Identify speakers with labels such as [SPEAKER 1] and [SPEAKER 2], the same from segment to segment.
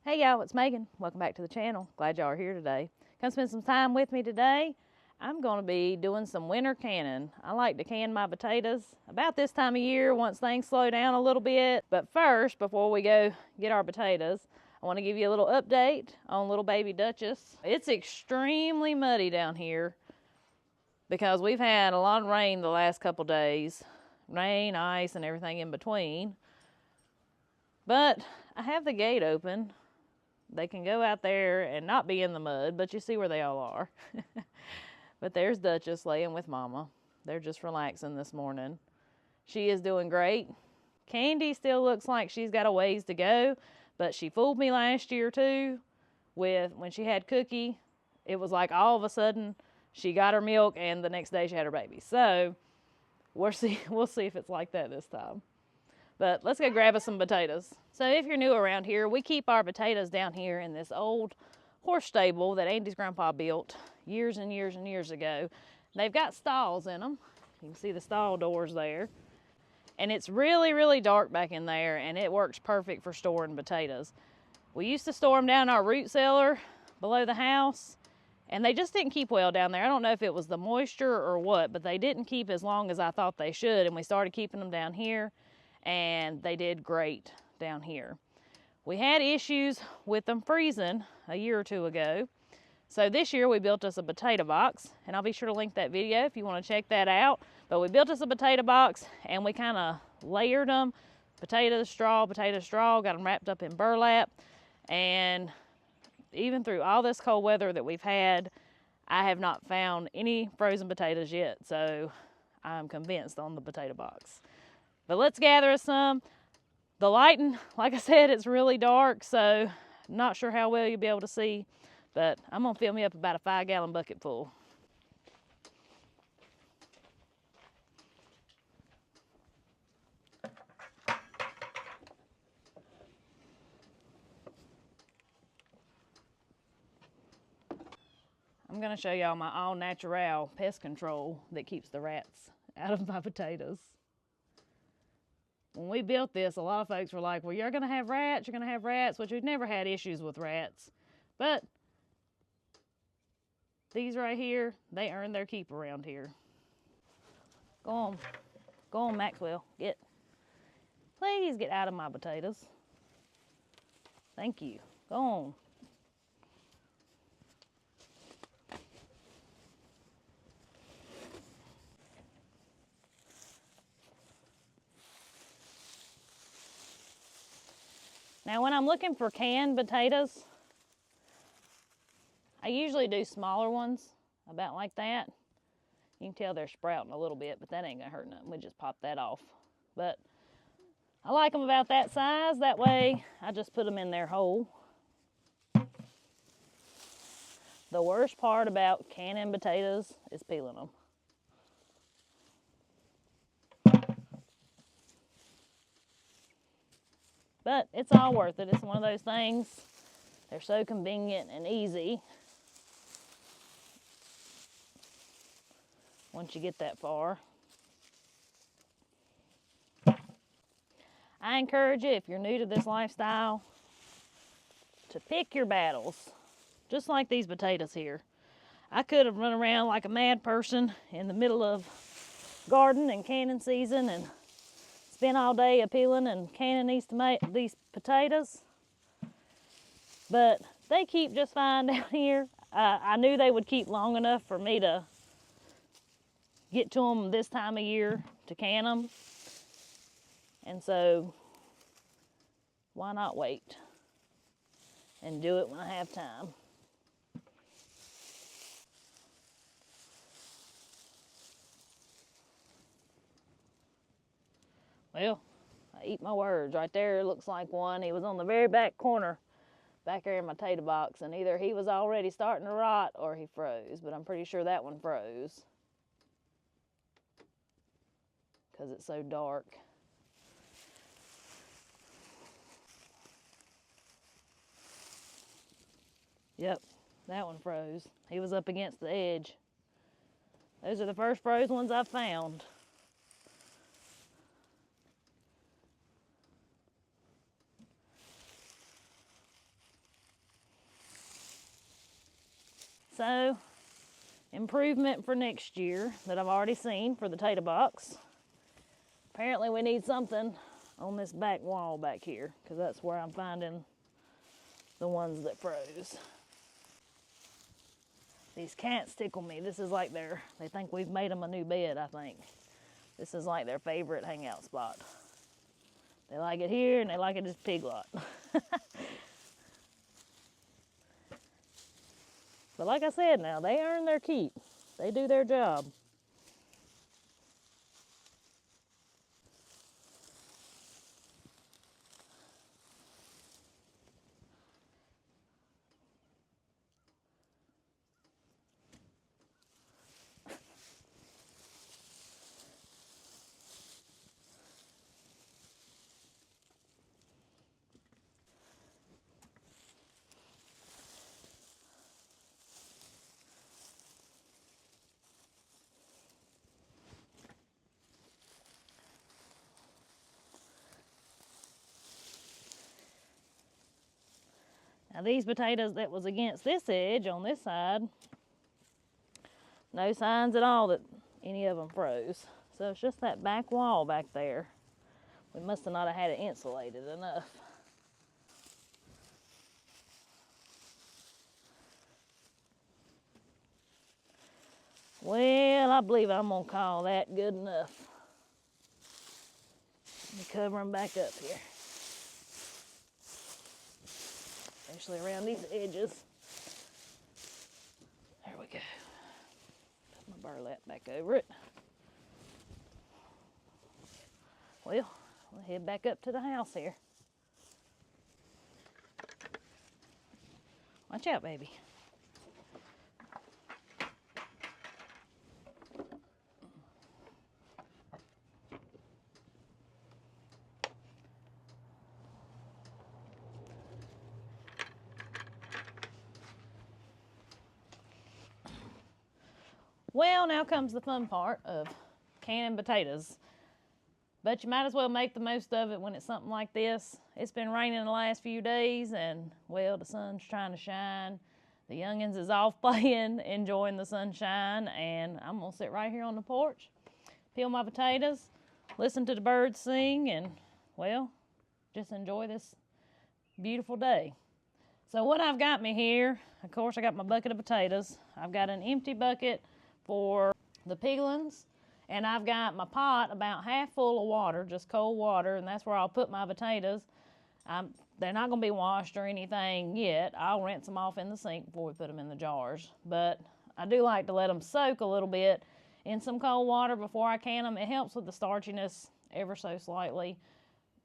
[SPEAKER 1] Hey y'all, it's Megan. Welcome back to the channel. Glad y'all are here today. Come spend some time with me today. I'm going to be doing some winter canning. I like to can my potatoes about this time of year once things slow down a little bit. But first, before we go get our potatoes, I want to give you a little update on little baby Duchess. It's extremely muddy down here because we've had a lot of rain the last couple days. Rain, ice, and everything in between. But I have the gate open. They can go out there and not be in the mud, but you see where they all are. But there's Duchess laying with Mama. They're just relaxing this morning. She is doing great. Candy still looks like she's got a ways to go, but she fooled me last year too with when she had Cookie. It was like all of a sudden she got her milk and the next day she had her baby. So we'll see if it's like that this time. But let's go grab us some potatoes. So if you're new around here, we keep our potatoes down here in this old horse stable that Andy's grandpa built years and years and years ago. They've got stalls in them. You can see the stall doors there. And it's really, really dark back in there, and it works perfect for storing potatoes. We used to store them down in our root cellar below the house, and they just didn't keep well down there. I don't know if it was the moisture or what, but they didn't keep as long as I thought they should, and we started keeping them down here. And they did great down here. We had issues with them freezing a year or two ago. So this year we built us a potato box, and I'll be sure to link that video if you want to check that out. But we built us a potato box and we kind of layered them, potato straw, got them wrapped up in burlap. And even through all this cold weather that we've had, I have not found any frozen potatoes yet. So I'm convinced on the potato box. But let's gather us some. The lighting, like I said, it's really dark, so not sure how well you'll be able to see, but I'm gonna fill me up about a 5-gallon bucket full. I'm gonna show y'all my all-natural pest control that keeps the rats out of my potatoes. When we built this, a lot of folks were like, well, you're going to have rats, which we've never had issues with rats. But these right here, they earn their keep around here. Go on, Maxwell, please get out of my potatoes. Thank you, go on. Now when I'm looking for canned potatoes, I usually do smaller ones, about like that. You can tell they're sprouting a little bit, but that ain't gonna hurt nothing. We just pop that off. But I like them about that size. That way I just put them in there whole. The worst part about canning potatoes is peeling them. But it's all worth it. It's one of those things. They're so convenient and easy once you get that far. I encourage you, if you're new to this lifestyle, to pick your battles, just like these potatoes here. I could have run around like a mad person in the middle of garden and canning season and spent all day peeling and canning these potatoes, but they keep just fine down here. I knew they would keep long enough for me to get to them this time of year to can them, and so why not wait and do it when I have time. Well, I eat my words. Right there, it looks like one. He was on the very back corner, back there in my potato box, and either he was already starting to rot or he froze, but I'm pretty sure that one froze because it's so dark. Yep, that one froze. He was up against the edge. Those are the first froze ones I've found. So, improvement for next year that I've already seen for the tater box. Apparently we need something on this back wall back here, because that's where I'm finding the ones that froze. These cats tickle me. This is like they think we've made them a new bed, I think. This is like their favorite hangout spot. They like it here and they like it as pig lot. But like I said now, they earn their keep. They do their job. Now these potatoes that was against this edge on this side, no signs at all that any of them froze. So it's just that back wall back there. We must have not have had it insulated enough. Well, I believe I'm gonna call that good enough. Let me cover them back up here. Especially around these edges. There we go. Put my burlap back over it. Well, we'll head back up to the house here. Watch out, baby. Well, now comes the fun part of canning potatoes. But you might as well make the most of it when it's something like this. It's been raining the last few days and, well, the sun's trying to shine. The youngins is off playing, enjoying the sunshine, and I'm gonna sit right here on the porch, peel my potatoes, listen to the birds sing, and, well, just enjoy this beautiful day. So what I've got me here, of course, I got my bucket of potatoes. I've got an empty bucket for the piglins, and I've got my pot about half full of water, just cold water, and that's where I'll put my potatoes. They're not going to be washed or anything yet. I'll rinse them off in the sink before we put them in the jars, but I do like to let them soak a little bit in some cold water before I can them. It helps with the starchiness ever so slightly,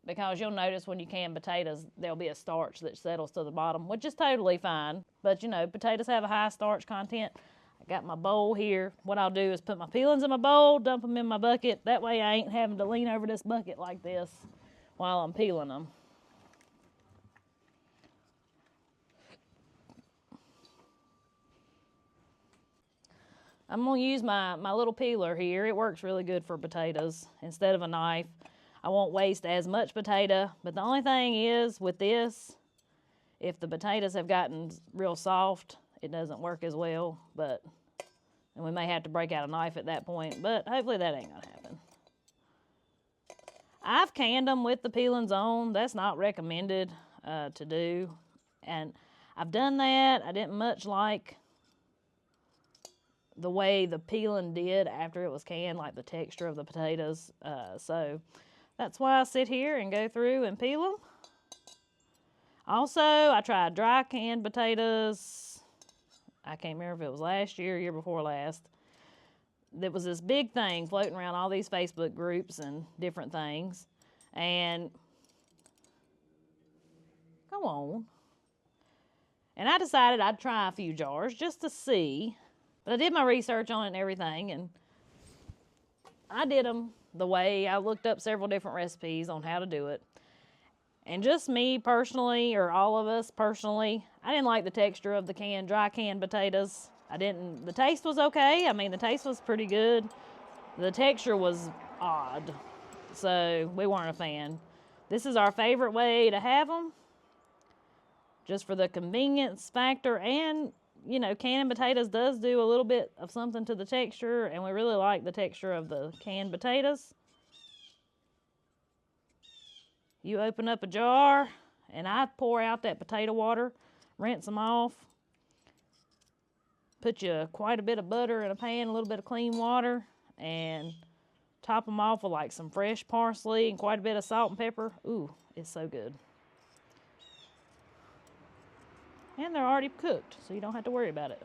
[SPEAKER 1] because you'll notice when you can potatoes, there'll be a starch that settles to the bottom, which is totally fine, but you know, potatoes have a high starch content. I got my bowl here. What I'll do is put my peelings in my bowl, dump them in my bucket. That way I ain't having to lean over this bucket like this while I'm peeling them. I'm gonna use my little peeler here. It works really good for potatoes instead of a knife. I won't waste as much potato, but the only thing is with this, if the potatoes have gotten real soft, it doesn't work as well, and we may have to break out a knife at that point, but hopefully that ain't gonna happen. I've canned them with the peelings on. That's not recommended to do, and I've done that. I didn't much like the way the peeling did after it was canned, like the texture of the potatoes, so that's why I sit here and go through and peel them. Also, I tried dry canned potatoes. I can't remember if it was last year or year before last. There was this big thing floating around all these Facebook groups and different things. And, come on. And I decided I'd try a few jars just to see. But I did my research on it and everything, and I did them the way I looked up several different recipes on how to do it. And just me personally, or all of us personally, I didn't like the texture of the dry canned potatoes. The taste was okay. I mean, the taste was pretty good. The texture was odd, so we weren't a fan. This is our favorite way to have them, just for the convenience factor and you know, canning potatoes does do a little bit of something to the texture, and we really like the texture of the canned potatoes. You open up a jar, and I pour out that potato water, rinse them off, put you quite a bit of butter in a pan, a little bit of clean water, and top them off with like some fresh parsley and quite a bit of salt and pepper. Ooh, it's so good. And they're already cooked, so you don't have to worry about it.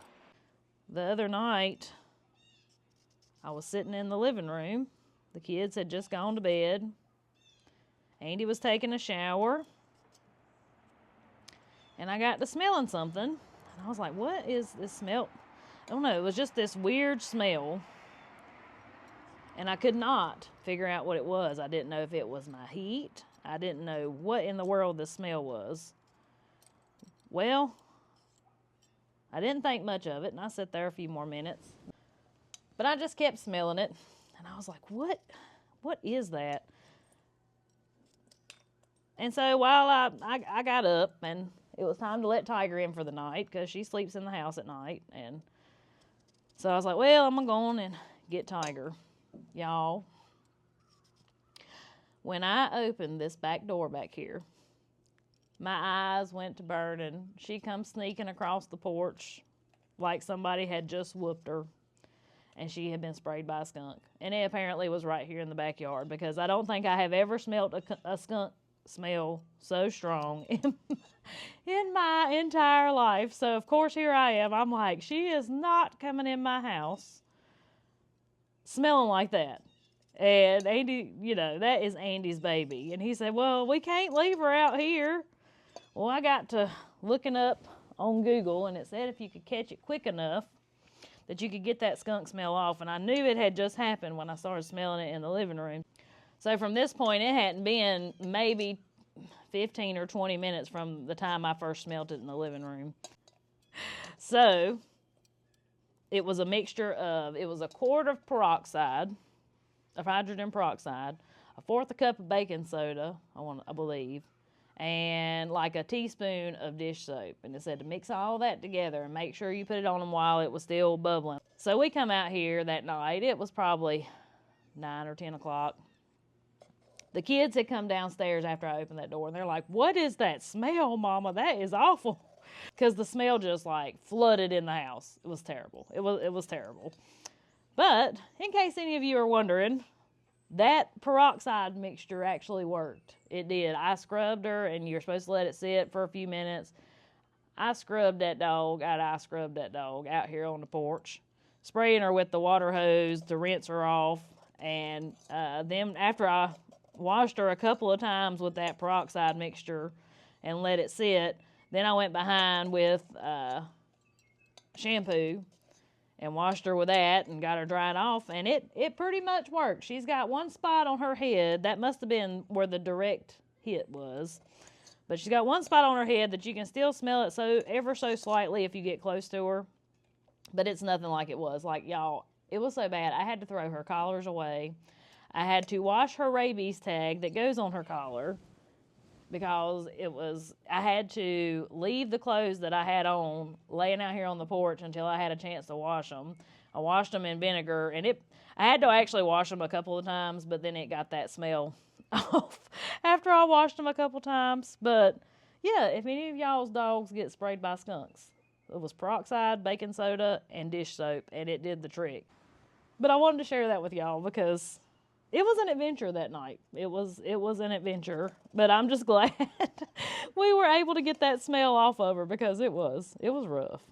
[SPEAKER 1] The other night, I was sitting in the living room. The kids had just gone to bed. Andy was taking a shower. And I got to smelling something. And I was like, what is this smell? I don't know, it was just this weird smell. And I could not figure out what it was. I didn't know if it was my heat. I didn't know what in the world this smell was. Well, I didn't think much of it, and I sat there a few more minutes. But I just kept smelling it, and I was like, what is that? And so while I got up, and it was time to let Tiger in for the night, because she sleeps in the house at night, and so I was like, well, I'm going to go on and get Tiger. Y'all, when I opened this back door back here, my eyes went to burning. She comes sneaking across the porch like somebody had just whooped her, and she had been sprayed by a skunk. And it apparently was right here in the backyard, because I don't think I have ever smelled a skunk smell so strong in my entire life. So, of course, here I am. I'm like, she is not coming in my house smelling like that. And Andy, you know, that is Andy's baby. And he said, well, we can't leave her out here. Well, I got to looking up on Google, and it said if you could catch it quick enough that you could get that skunk smell off. And I knew it had just happened when I started smelling it in the living room. So from this point, it hadn't been maybe 15 or 20 minutes from the time I first smelled it in the living room. So it was a mixture of, it was a quart of peroxide, of hydrogen peroxide, a fourth a cup of baking soda, I believe, and like a teaspoon of dish soap. And it said to mix all that together and make sure you put it on them while it was still bubbling. So we come out here that night. It was probably 9 or 10 o'clock. The kids had come downstairs after I opened that door, and they're like, what is that smell, Mama? That is awful. Because the smell just like flooded in the house. It was terrible. It was terrible. But in case any of you are wondering, that peroxide mixture actually worked. It did. I scrubbed her, and you're supposed to let it sit for a few minutes. I scrubbed that dog out here on the porch, spraying her with the water hose to rinse her off. And then after I washed her a couple of times with that peroxide mixture and let it sit, then I went behind with shampoo and washed her with that and got her dried off, and it pretty much worked. She's got one spot on her head. That must have been where the direct hit was. But she's got one spot on her head that you can still smell it so ever so slightly if you get close to her. But it's nothing like it was. Like, y'all, it was so bad. I had to throw her collars away. I had to wash her rabies tag that goes on her collar, because I had to leave the clothes that I had on laying out here on the porch until I had a chance to wash them. I washed them in vinegar, and I had to actually wash them a couple of times, but then it got that smell off after I washed them a couple times. But yeah, if any of y'all's dogs get sprayed by skunks, it was peroxide, baking soda, and dish soap, and it did the trick. But I wanted to share that with y'all because it was an adventure that night. It was an adventure, but I'm just glad we were able to get that smell off of her, because it was rough.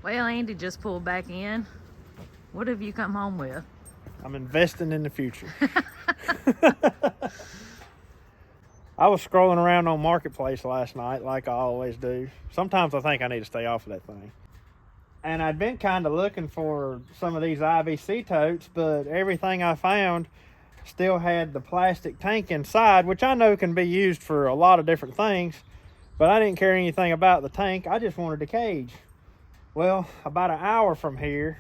[SPEAKER 1] Well, Andy just pulled back in. What have you come home with?
[SPEAKER 2] I'm investing in the future. I was scrolling around on Marketplace last night like I always do. Sometimes I think I need to stay off of that thing. And I'd been kind of looking for some of these IVC totes, but everything I found still had the plastic tank inside, which I know can be used for a lot of different things, but I didn't care anything about the tank. I just wanted the cage. Well, about an hour from here,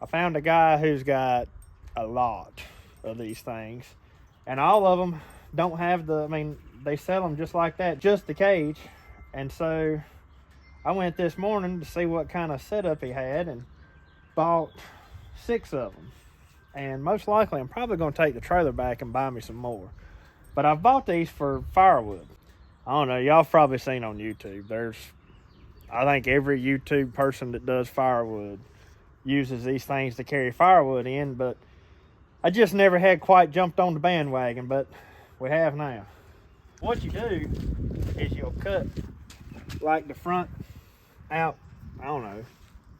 [SPEAKER 2] I found a guy who's got a lot of these things, and all of them don't have they sell them just like that, just the cage. And so I went this morning to see what kind of setup he had and bought 6 of them. And most likely I'm probably going to take the trailer back and buy me some more. But I've bought these for firewood. I don't know, y'all probably seen on YouTube. I think every YouTube person that does firewood uses these things to carry firewood in, but I just never had quite jumped on the bandwagon, but we have now. What you do is you'll cut like the front out, I don't know,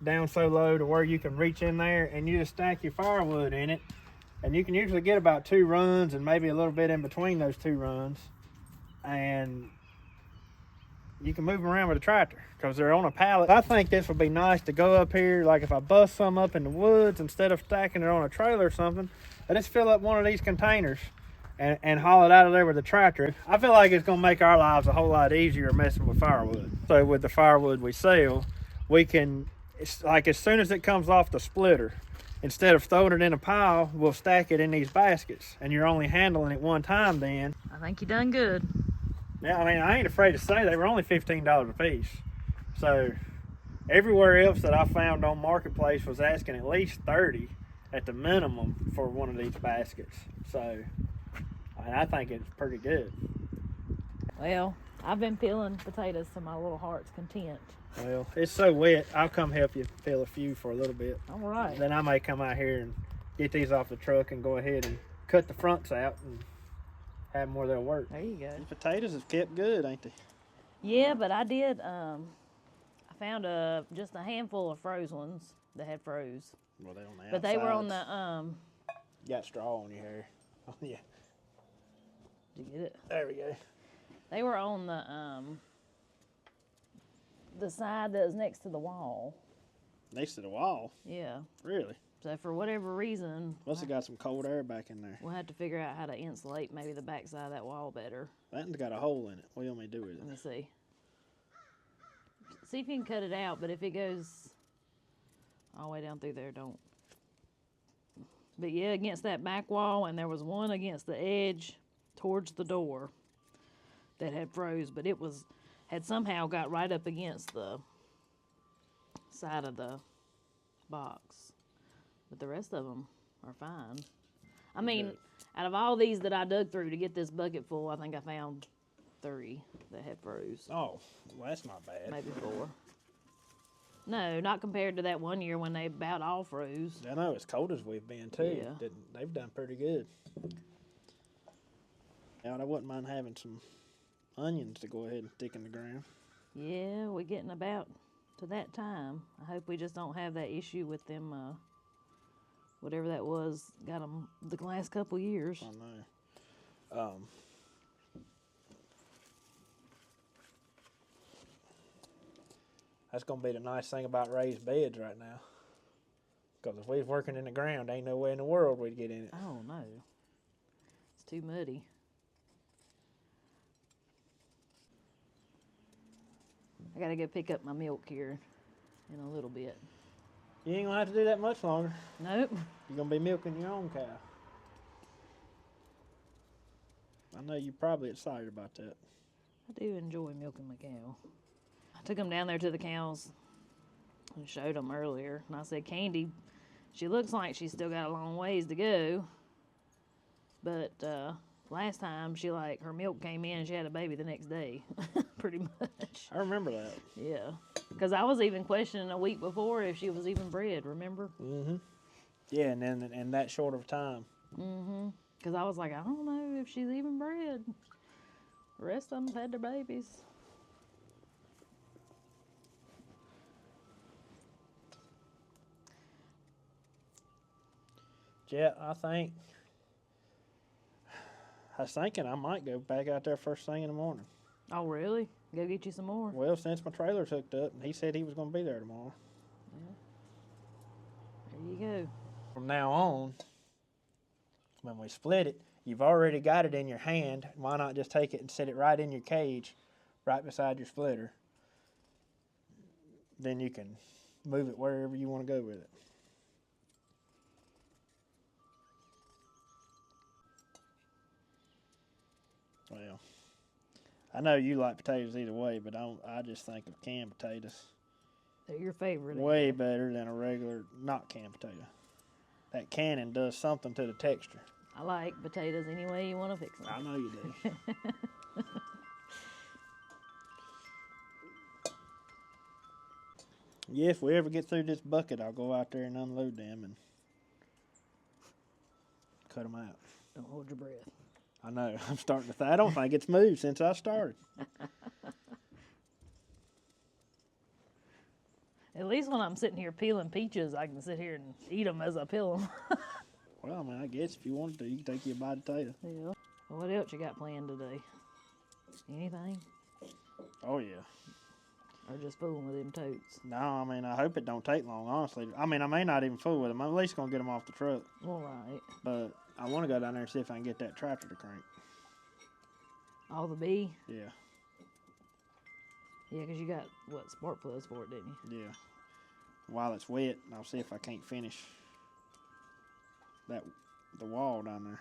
[SPEAKER 2] down so low to where you can reach in there, and you just stack your firewood in it, and you can usually get about 2 runs and maybe a little bit in between those 2 runs, and you can move them around with a tractor because they're on a pallet. I think this would be nice to go up here, like if I bust some up in the woods, instead of stacking it on a trailer or something, I just fill up one of these containers and haul it out of there with a tractor. I feel like it's gonna make our lives a whole lot easier messing with firewood. So with the firewood we sell, we can, it's like as soon as it comes off the splitter, instead of throwing it in a pile, we'll stack it in these baskets, and you're only handling it one time then.
[SPEAKER 1] I think you done good.
[SPEAKER 2] Yeah, I mean, I ain't afraid to say they were only $15 a piece. So everywhere else that I found on Marketplace was asking at least $30 at the minimum for one of these baskets. So I think it's pretty good.
[SPEAKER 1] Well, I've been peeling potatoes to my little heart's content.
[SPEAKER 2] Well, it's so wet, I'll come help you peel a few for a little bit.
[SPEAKER 1] All right.
[SPEAKER 2] Then I may come out here and get these off the truck and go ahead and cut the fronts out and have them where they'll work.
[SPEAKER 1] There you go.
[SPEAKER 2] The potatoes have kept good, ain't they?
[SPEAKER 1] Yeah, but I did, I found just a handful of froze ones that had froze.
[SPEAKER 2] Well, they're on the outsides.
[SPEAKER 1] But they were on the,
[SPEAKER 2] You got straw on your hair. Oh, yeah.
[SPEAKER 1] did you get it?
[SPEAKER 2] There we go.
[SPEAKER 1] They were on the side that was next to the wall.
[SPEAKER 2] Next to the wall?
[SPEAKER 1] Yeah.
[SPEAKER 2] Really?
[SPEAKER 1] So for whatever reason,
[SPEAKER 2] Must have got some cold air back in there.
[SPEAKER 1] we'll have to figure out how to insulate maybe the backside of that wall better.
[SPEAKER 2] That one's got a hole in it. What do you want me to do with
[SPEAKER 1] Let
[SPEAKER 2] it?
[SPEAKER 1] me see. See if you can cut it out, but if it goes all the way down through there, don't. But yeah, against that back wall, and there was one against the edge towards the door that had froze, but it had somehow got right up against the side of the box. But the rest of them are fine. I mean, out of all these that I dug through to get this bucket full, I think I found 3 that had froze.
[SPEAKER 2] Oh, well, that's not bad.
[SPEAKER 1] Maybe 4. No, not compared to that one year when they about all froze.
[SPEAKER 2] I know, as cold as we've been, too.
[SPEAKER 1] Yeah.
[SPEAKER 2] They've done pretty good. Now, I wouldn't mind having some onions to go ahead and stick in the ground.
[SPEAKER 1] Yeah, we're getting about to that time. I hope we just don't have that issue with them, whatever that was, got them the last couple years.
[SPEAKER 2] I know. That's going to be the nice thing about raised beds right now. Because if we was working in the ground, ain't no way in the world we'd get in it.
[SPEAKER 1] Oh, no. It's too muddy. I gotta go pick up my milk here in a little bit.
[SPEAKER 2] You ain't going to have to do that much longer.
[SPEAKER 1] Nope.
[SPEAKER 2] You're going to be milking your own cow. I know you're probably excited about that.
[SPEAKER 1] I do enjoy milking my cow. I took them down there to the cows and showed them earlier. And I said, Candy, she looks like she's still got a long ways to go. But last time, her milk came in and she had a baby the next day. Pretty much.
[SPEAKER 2] I remember that.
[SPEAKER 1] Yeah. Because I was even questioning a week before if she was even bred, remember?
[SPEAKER 2] Mm-hmm. Yeah, and then in that short of time.
[SPEAKER 1] Mm-hmm. Because I was like, I don't know if she's even bred. The rest of them had their babies.
[SPEAKER 2] Yeah, I was thinking I might go back out there first thing in the morning.
[SPEAKER 1] Oh, really? Go get you some more?
[SPEAKER 2] Well, since my trailer's hooked up, and he said he was going to be there tomorrow.
[SPEAKER 1] Yeah. There you go.
[SPEAKER 2] From now on, when we split it, you've already got it in your hand. Why not just take it and set it right in your cage, right beside your splitter? Then you can move it wherever you want to go with it. Well, I know you like potatoes either way, but I just think of canned potatoes.
[SPEAKER 1] They're your favorite.
[SPEAKER 2] Way better than a regular not canned potato. That canning does something to the texture.
[SPEAKER 1] I like potatoes any way you want to fix them.
[SPEAKER 2] I know you do. Yeah, if we ever get through this bucket, I'll go out there and unload them and cut them out.
[SPEAKER 1] Don't hold your breath.
[SPEAKER 2] I know. I'm starting to I don't think it's moved since I started.
[SPEAKER 1] At least when I'm sitting here peeling peaches, I can sit here and eat them as I peel them.
[SPEAKER 2] Well, I mean, I guess if you wanted to, you can take you a bite of potato.
[SPEAKER 1] Yeah. Well, what else you got planned today? Anything?
[SPEAKER 2] Oh, yeah.
[SPEAKER 1] Or just fooling with them totes?
[SPEAKER 2] No, I mean, I hope it don't take long, honestly. I mean, I may not even fool with them. I'm at least going to get them off the truck.
[SPEAKER 1] All right.
[SPEAKER 2] But I want to go down there and see if I can get that tractor to crank.
[SPEAKER 1] All the bee?
[SPEAKER 2] Yeah.
[SPEAKER 1] Yeah, because you got, what, spark plugs for it, didn't you?
[SPEAKER 2] Yeah. While it's wet, I'll see if I can't finish the wall down there.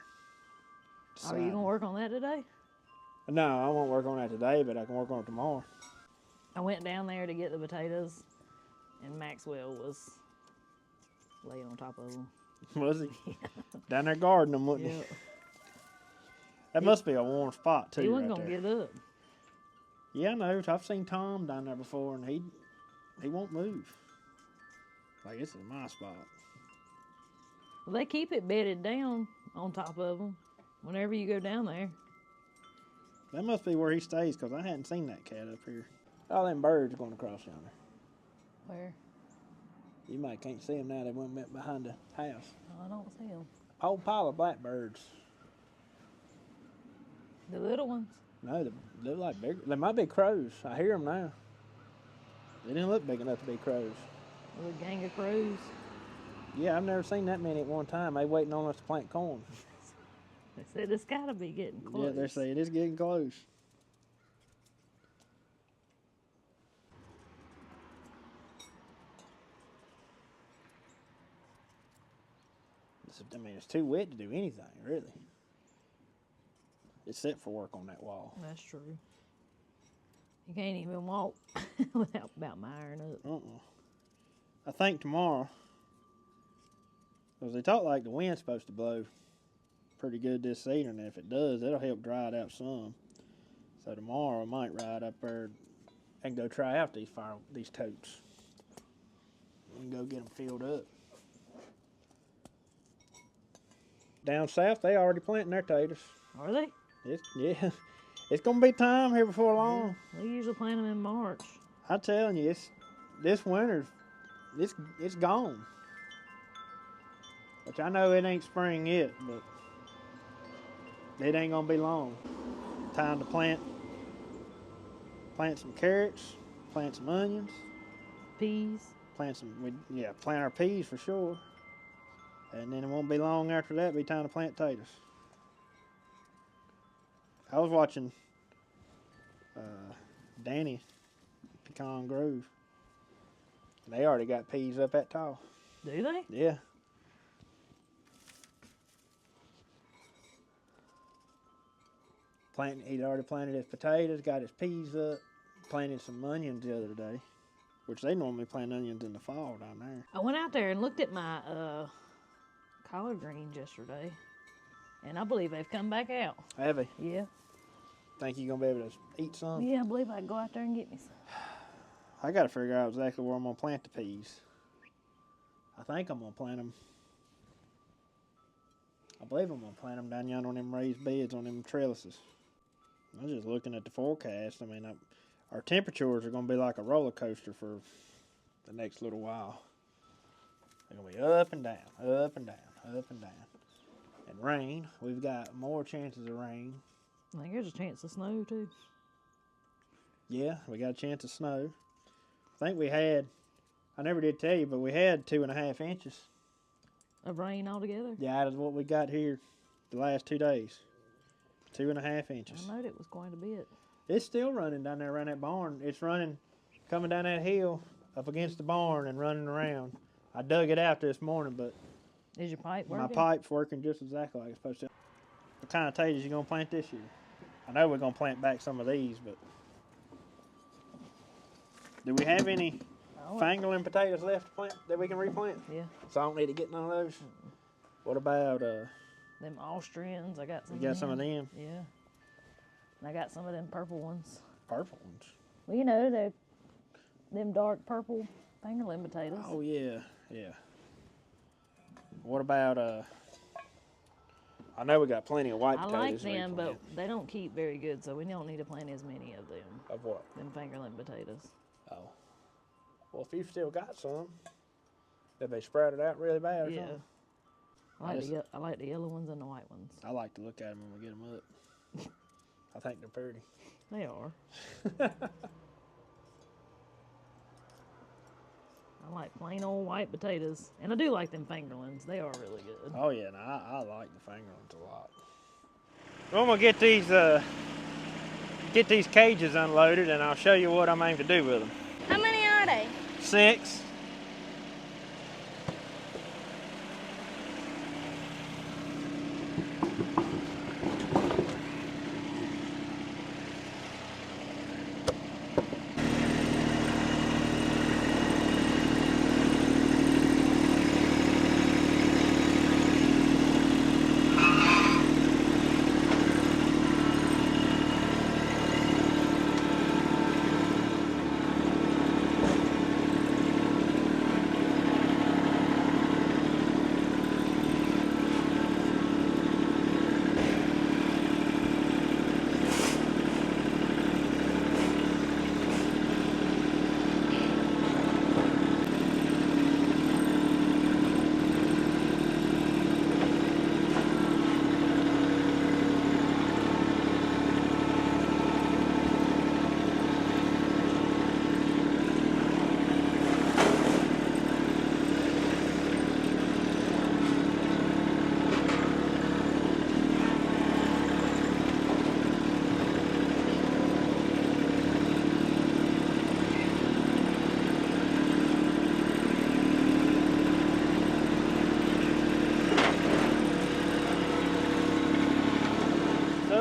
[SPEAKER 1] Are you going to work on that today?
[SPEAKER 2] No, I won't work on that today, but I can work on it tomorrow.
[SPEAKER 1] I went down there to get the potatoes, and Maxwell was laying on top of them.
[SPEAKER 2] Was he? Yeah. Down there guarding them, wasn't he? That must be a warm spot, too.
[SPEAKER 1] He wasn't going to get up.
[SPEAKER 2] Yeah, I know. I've seen Tom down there before, and he won't move. Like, this is my spot.
[SPEAKER 1] Well, they keep it bedded down on top of them whenever you go down there.
[SPEAKER 2] That must be where he stays, because I hadn't seen that cat up here. All them birds going across yonder.
[SPEAKER 1] Where?
[SPEAKER 2] You might can't see them now. They went behind the house.
[SPEAKER 1] Oh, I don't see them.
[SPEAKER 2] A whole pile of blackbirds.
[SPEAKER 1] The little ones?
[SPEAKER 2] No, they look like bigger. They might be crows. I hear them now. They didn't look big enough to be crows.
[SPEAKER 1] A little gang of crows?
[SPEAKER 2] Yeah, I've never seen that many at one time. They waiting on us to plant corn.
[SPEAKER 1] They said it's got to be getting close.
[SPEAKER 2] Yeah, they say it is getting close. I mean, it's too wet to do anything, really. Except for work on that wall.
[SPEAKER 1] That's true. You can't even walk without about miring up.
[SPEAKER 2] I think tomorrow, because they talk like the wind's supposed to blow pretty good this season, and if it does, it'll help dry it out some. So tomorrow I might ride up there and go try out these totes and go get them filled up. Down south, they already planting their taters.
[SPEAKER 1] Are they?
[SPEAKER 2] It's gonna be time here before long.
[SPEAKER 1] Yeah, they usually plant them in March.
[SPEAKER 2] I'm telling you, this winter, it's gone. Which I know it ain't spring yet, but it ain't gonna be long. Time to plant some carrots, plant some onions,
[SPEAKER 1] peas.
[SPEAKER 2] Plant our peas for sure. And then it won't be long after that, it'll be time to plant potatoes. I was watching Danny Pecan Grove. They already got peas up that tall.
[SPEAKER 1] Do they?
[SPEAKER 2] Yeah. He'd already planted his potatoes, got his peas up, planted some onions the other day, which they normally plant onions in the fall down there.
[SPEAKER 1] I went out there and looked at my collard greens yesterday, and I believe they've come back out.
[SPEAKER 2] Have they?
[SPEAKER 1] Yeah.
[SPEAKER 2] Think you're going to be able to eat some?
[SPEAKER 1] Yeah, I believe I can go out there and get me some.
[SPEAKER 2] I got to figure out exactly where I'm going to plant the peas. I think I'm going to plant them. I believe I'm going to plant them down yonder on them raised beds on them trellises. I was just looking at the forecast. I mean, our temperatures are going to be like a roller coaster for the next little while. They're going to be up and down, up and down, up and down. And rain, we've got more chances of rain.
[SPEAKER 1] I think there's a chance of snow, too.
[SPEAKER 2] Yeah, we got a chance of snow. I think we had, I never did tell you, but we had 2.5 inches.
[SPEAKER 1] Of rain altogether?
[SPEAKER 2] Yeah, out of what we got here the last 2 days. 2.5 inches.
[SPEAKER 1] I know it was going to be it.
[SPEAKER 2] It's still running down there around that barn. It's running, coming down that hill up against the barn and running around. I dug it out this morning, but
[SPEAKER 1] is your pipe working?
[SPEAKER 2] My pipe's working just exactly like it's supposed to. What kind of potatoes you gonna plant this year? I know we're gonna plant back some of these, but do we have any fingerling potatoes left to plant that we can replant?
[SPEAKER 1] Yeah.
[SPEAKER 2] So I don't need to get none of those. What about
[SPEAKER 1] them Austrians? I got some.
[SPEAKER 2] You got some of them?
[SPEAKER 1] Yeah. And I got some of them purple ones.
[SPEAKER 2] Purple ones?
[SPEAKER 1] Well, you know, they're them dark purple fingerling potatoes.
[SPEAKER 2] Oh yeah, yeah. What about I know we got plenty of white potatoes.
[SPEAKER 1] I like them, but they don't keep very good, so we don't need to plant as many of them.
[SPEAKER 2] Of what?
[SPEAKER 1] Them fingerling potatoes.
[SPEAKER 2] Oh. Well, if you've still got some, did they sprout it out really bad or something?
[SPEAKER 1] I like the yellow ones and the white ones.
[SPEAKER 2] I like to look at them when we get them up. I think they're pretty.
[SPEAKER 1] They are. I like plain old white potatoes. And I do like them fingerlings. They are really good.
[SPEAKER 2] Oh, yeah. No, I like the fingerlings a lot. Well, I'm going to get these cages unloaded, and I'll show you what I'm aiming to do with them.
[SPEAKER 3] How many are they?
[SPEAKER 2] 6.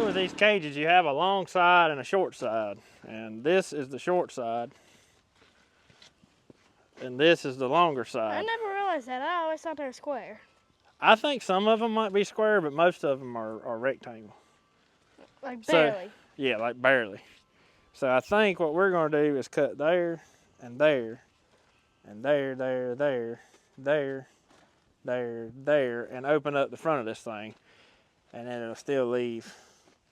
[SPEAKER 2] With these cages, you have a long side and a short side, and this is the short side, and this is the longer side.
[SPEAKER 3] I never realized that. I always thought they were square.
[SPEAKER 2] I think some of them might be square, but most of them are rectangle.
[SPEAKER 3] Like barely.
[SPEAKER 2] So, yeah, like barely. So I think what we're going to do is cut there and there and there, and open up the front of this thing, and then it'll still leave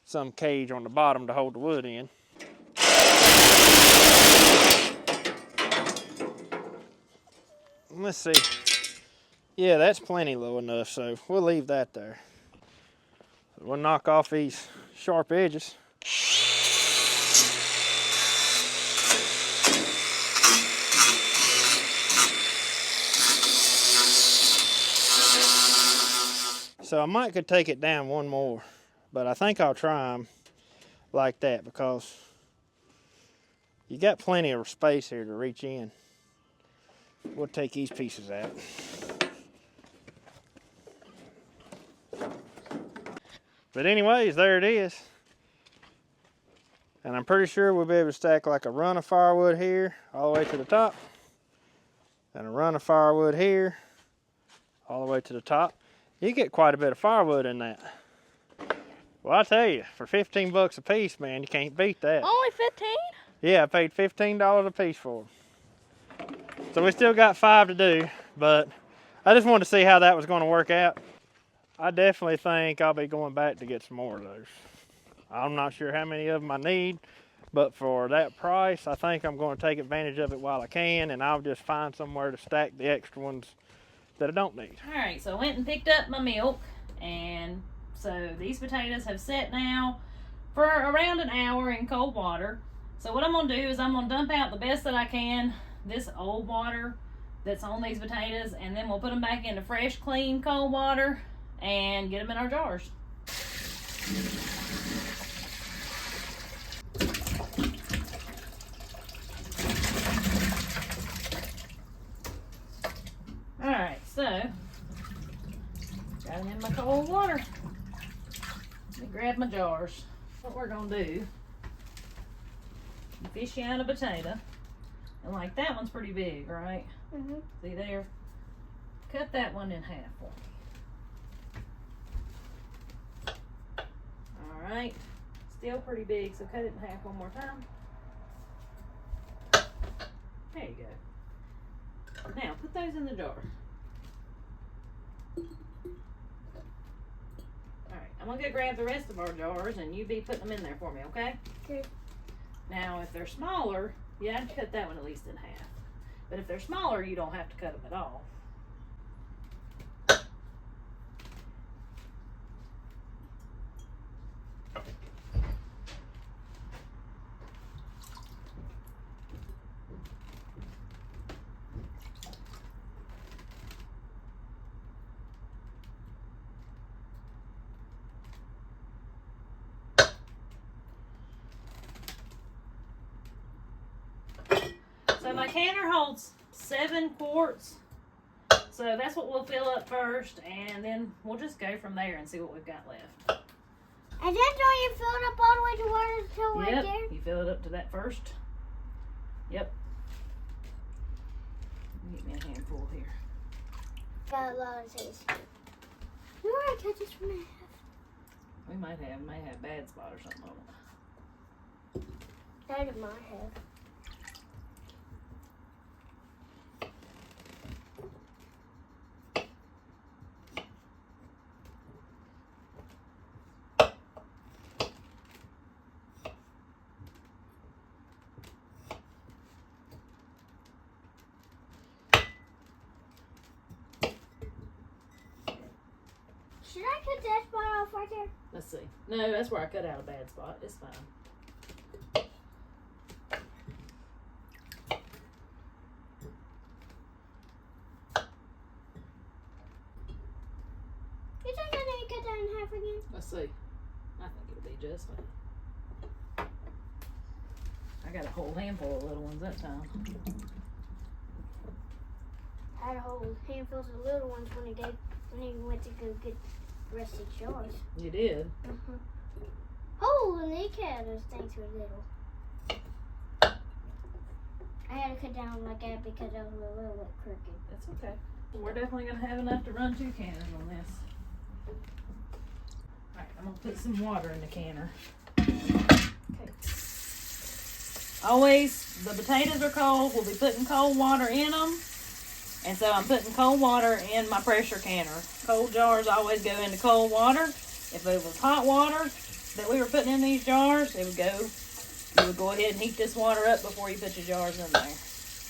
[SPEAKER 2] some cage on the bottom to hold the wood in. Let's see. Yeah, that's plenty low enough, so we'll leave that there. We'll knock off these sharp edges. So I might could take it down one more, but I think I'll try them like that because you got plenty of space here to reach in. We'll take these pieces out. But anyways, there it is. And I'm pretty sure we'll be able to stack like a run of firewood here all the way to the top, and a run of firewood here all the way to the top. You get quite a bit of firewood in that. Well, I tell you, for 15 bucks a piece, man, you can't beat that.
[SPEAKER 3] Only 15?
[SPEAKER 2] Yeah, I paid $15 a piece for them. So we still got 5 to do, but I just wanted to see how that was going to work out. I definitely think I'll be going back to get some more of those. I'm not sure how many of them I need, but for that price, I think I'm going to take advantage of it while I can, and I'll just find somewhere to stack the extra ones that I don't need.
[SPEAKER 1] All right, so I went and picked up my milk, and so these potatoes have set now for around an hour in cold water. So what I'm gonna do is I'm gonna dump out the best that I can, this old water that's on these potatoes, and then we'll put them back into fresh, clean, cold water and get them in our jars. All right, so got them in my cold water. Let me grab my jars. what we're gonna do, you fish you out a potato, and like that one's pretty big, right?
[SPEAKER 3] Mhm.
[SPEAKER 1] See there? Cut that one in half for me. Alright, still pretty big, so cut it in half one more time. There you go. Now, put those in the jar. Alright, I'm gonna go grab the rest of our jars and you be putting them in there for me, okay?
[SPEAKER 3] Okay.
[SPEAKER 1] Now, if they're smaller, you have to cut that one at least in half. But if they're smaller, you don't have to cut them at all. So my canner holds 7 quarts. So that's what we'll fill up first, and then we'll just go from there and see what we've got left.
[SPEAKER 3] And that's all you filled up all the way to water till right
[SPEAKER 1] Yep,
[SPEAKER 3] there?
[SPEAKER 1] you fill it up to that first. Yep. Get me a handful here.
[SPEAKER 3] Got a lot of taste. You already cut this from half.
[SPEAKER 1] We may have bad spot or something on it.
[SPEAKER 3] That it might have. Should I cut that spot off right there?
[SPEAKER 1] Let's see. No, that's where I cut out a bad spot. It's fine.
[SPEAKER 3] You think I need to cut that in half again?
[SPEAKER 1] Let's see. I think it'll be just fine. I got a whole handful of little ones that time.
[SPEAKER 3] I had a whole handfuls of little ones when he went to go get the rest of the jars.
[SPEAKER 1] You did?
[SPEAKER 3] Mm-hmm. Holy cow, those things were little. I had to cut down like that because I was a little bit crooked.
[SPEAKER 1] That's okay. We're definitely going to have enough to run 2 cannons on this. Alright, I'm going to put some water in the canner. Okay. Always, the potatoes are cold. We'll be putting cold water in them. And so I'm putting cold water in my pressure canner. Cold jars always go into cold water. If it was hot water that we were putting in these jars, you would go ahead and heat this water up before you put your jars in there.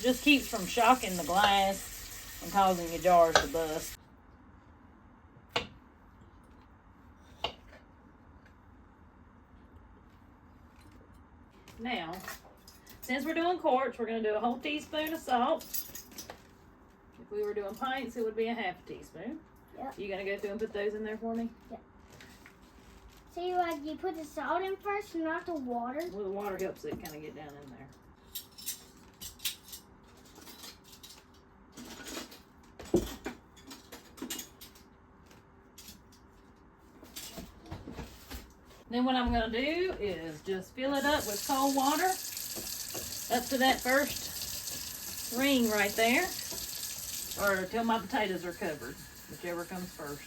[SPEAKER 1] Just keeps from shocking the glass and causing your jars to bust. Now, since we're doing quarts, we're going to do a whole teaspoon of salt. If we were doing pints, it would be a half a teaspoon.
[SPEAKER 3] Yep.
[SPEAKER 1] You going to go through and put those in there for me?
[SPEAKER 3] Yep. So you put the salt in first, not the water?
[SPEAKER 1] Well, the water helps it kind of get down in there. Then what I'm going to do is just fill it up with cold water up to that first ring right there, or till my potatoes are covered, whichever comes first.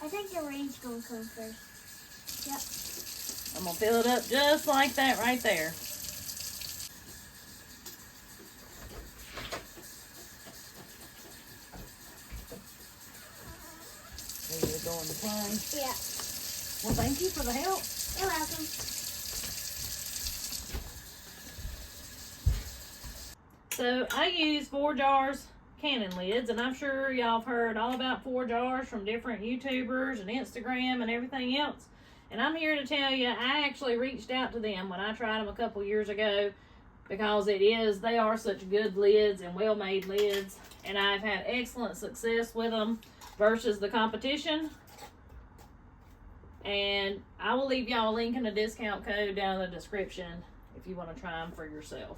[SPEAKER 3] I think the ring's going to come first. Yep.
[SPEAKER 1] I'm going to fill it up just like that right there. Maybe we're going to play.
[SPEAKER 3] Yeah.
[SPEAKER 1] Well, thank you for the help.
[SPEAKER 3] You're welcome.
[SPEAKER 1] So I use 4 jars cannon lids, and I'm sure y'all have heard all about 4 jars from different YouTubers and Instagram and everything else. And I'm here to tell you, I actually reached out to them when I tried them a couple years ago, because they are such good lids and well-made lids, and I've had excellent success with them versus the competition. And I will leave y'all a link and a discount code down in the description if you want to try them for yourself.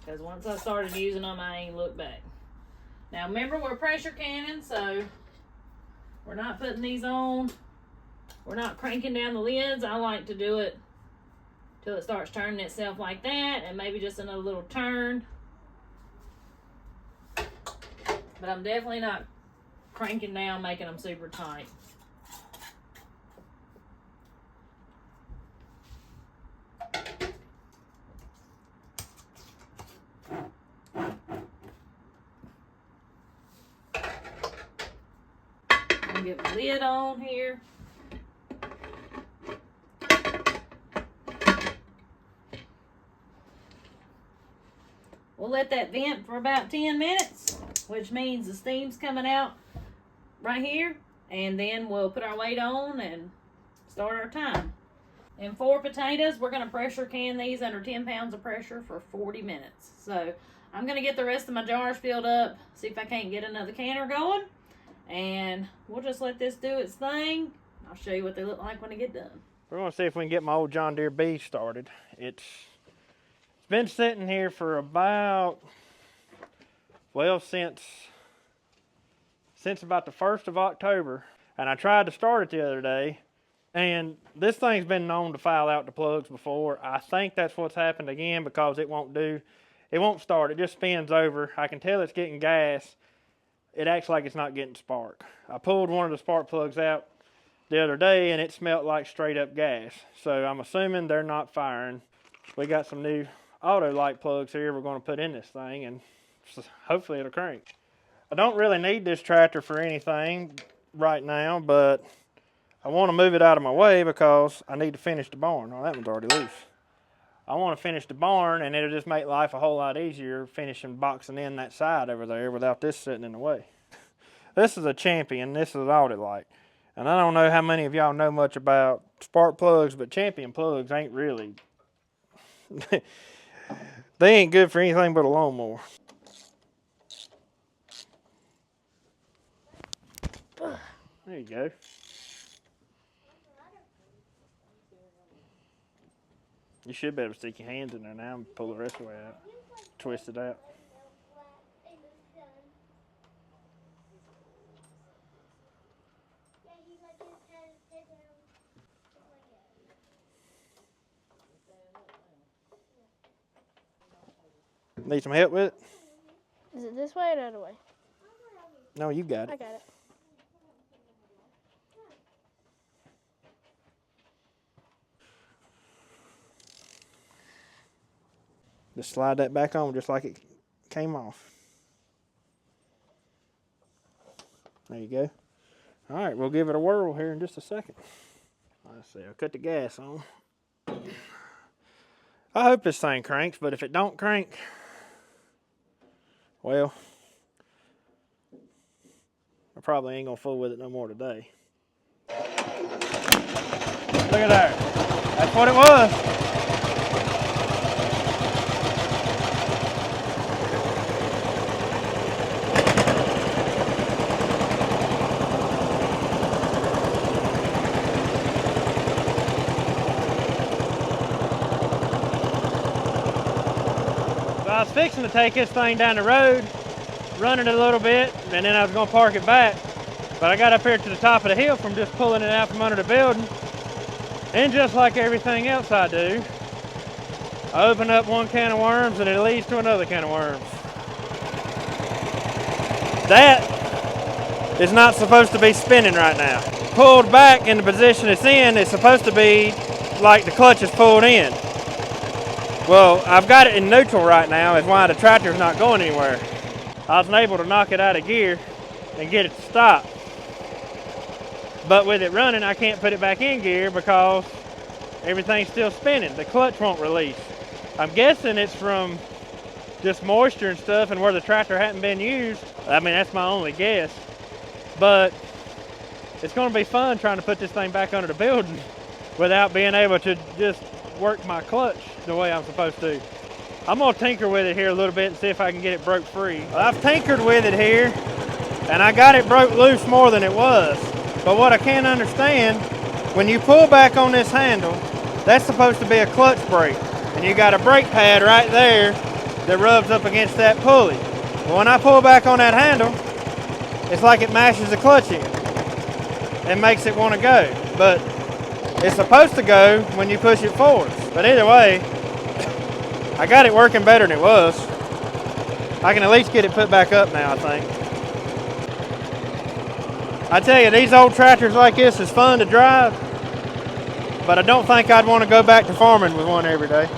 [SPEAKER 1] Because once I started using them, I ain't looked back. Now remember, we're pressure canning, so we're not putting these on. We're not cranking down the lids. I like to do it till it starts turning itself like that, and maybe just another little turn. But I'm definitely not cranking down, making them super tight. I'm gonna get the lid on here. We'll let that vent for about 10 minutes, which means the steam's coming out right here, and then we'll put our weight on and start our time. And for potatoes, we're going to pressure can these under 10 pounds of pressure for 40 minutes. So I'm going to get the rest of my jars filled up, see if I can't get another canner going, and we'll just let this do its thing. I'll show you what they look like when they get done.
[SPEAKER 2] We're going to see if we can get my old John Deere B started. It's been sitting here for about, well, since about the 1st of October. And I tried to start it the other day, and this thing's been known to foul out the plugs before. I think that's what's happened again, because it won't start. It just spins over. I can tell it's getting gas. It acts like it's not getting spark. I pulled one of the spark plugs out the other day, and it smelled like straight up gas. So I'm assuming they're not firing. We got some new auto light plugs here we're going to put in this thing, and hopefully it'll crank. I don't really need this tractor for anything right now, but I want to move it out of my way because I need to finish the barn. Oh, that one's already loose. I want to finish the barn, and it'll just make life a whole lot easier finishing boxing in that side over there without this sitting in the way. This is a Champion. This is an auto light. And I don't know how many of y'all know much about spark plugs, but Champion plugs ain't really... They ain't good for anything but a lawnmower. There you go. You should be able to stick your hands in there now and pull the rest of the way out. Twist it out. Need some help with it?
[SPEAKER 3] Is it this way or the other way?
[SPEAKER 2] No, you got it.
[SPEAKER 3] I got it.
[SPEAKER 2] Just slide that back on just like it came off. There you go. All right, we'll give it a whirl here in just a second. Let's see, I'll cut the gas on. I hope this thing cranks, but if it don't crank, well, I probably ain't gonna fool with it no more today. Look at that. That's what it was. I was fixing to take this thing down the road, running it a little bit, and then I was going to park it back. But I got up here to the top of the hill from just pulling it out from under the building. And just like everything else I do, I open up one can of worms and it leads to another can of worms. That is not supposed to be spinning right now. Pulled back in the position it's in, it's supposed to be like the clutch is pulled in. Well, I've got it in neutral right now, is why the tractor's not going anywhere. I was able to knock it out of gear and get it to stop. But with it running, I can't put it back in gear because everything's still spinning. The clutch won't release. I'm guessing it's from just moisture and stuff and where the tractor hadn't been used. I mean, that's my only guess. But it's going to be fun trying to put this thing back under the building without being able to just work my clutch the way I'm supposed to. I'm gonna tinker with it here a little bit and see if I can get it broke free. Well, I've tinkered with it here and I got it broke loose more than it was. But what I can't understand, when you pull back on this handle, that's supposed to be a clutch brake. And you got a brake pad right there that rubs up against that pulley. But when I pull back on that handle, it's like it mashes the clutch in and makes it want to go. But it's supposed to go when you push it forwards. But either way, I got it working better than it was. I can at least get it put back up now, I think. I tell you, these old tractors like this is fun to drive, but I don't think I'd want to go back to farming with one every day.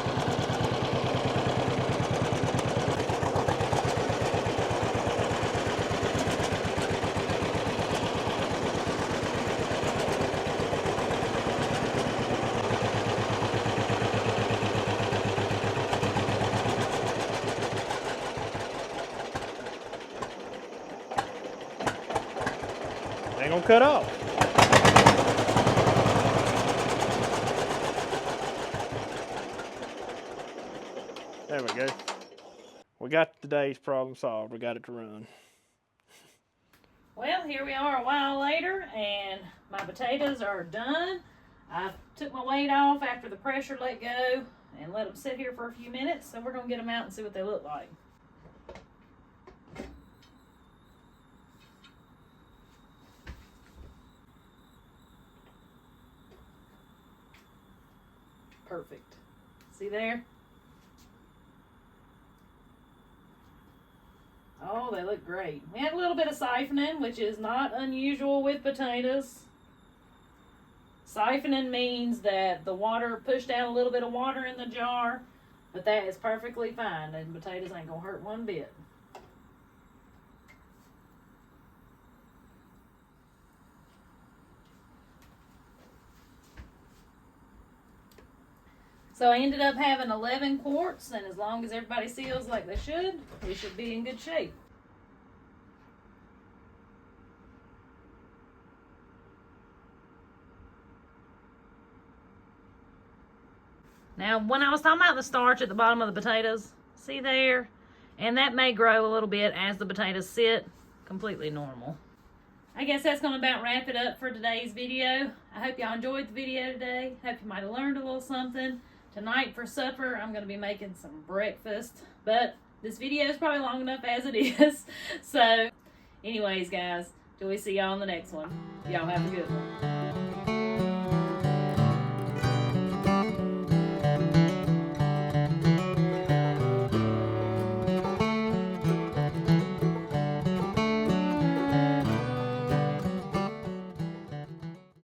[SPEAKER 2] Ain't gonna cut off. There we go. We got today's problem solved. We got it to run.
[SPEAKER 1] Well, here we are a while later, and my potatoes are done. I took my weight off after the pressure let go and let them sit here for a few minutes, so we're going to get them out and see what they look like. Perfect. See there? Oh, they look great. We had a little bit of siphoning, which is not unusual with potatoes. Siphoning means that the water pushed out a little bit of water in the jar, but that is perfectly fine, and potatoes ain't gonna hurt one bit. So I ended up having 11 quarts, and as long as everybody seals like they should, we should be in good shape. Now, when I was talking about the starch at the bottom of the potatoes, see there? And that may grow a little bit as the potatoes sit. Completely normal. I guess that's going to about wrap it up for today's video. I hope y'all enjoyed the video today. Hope you might have learned a little something. Tonight for supper, I'm going to be making some breakfast. But this video is probably long enough as it is. So, anyways, guys, till we see y'all in the next one. Y'all have a good one.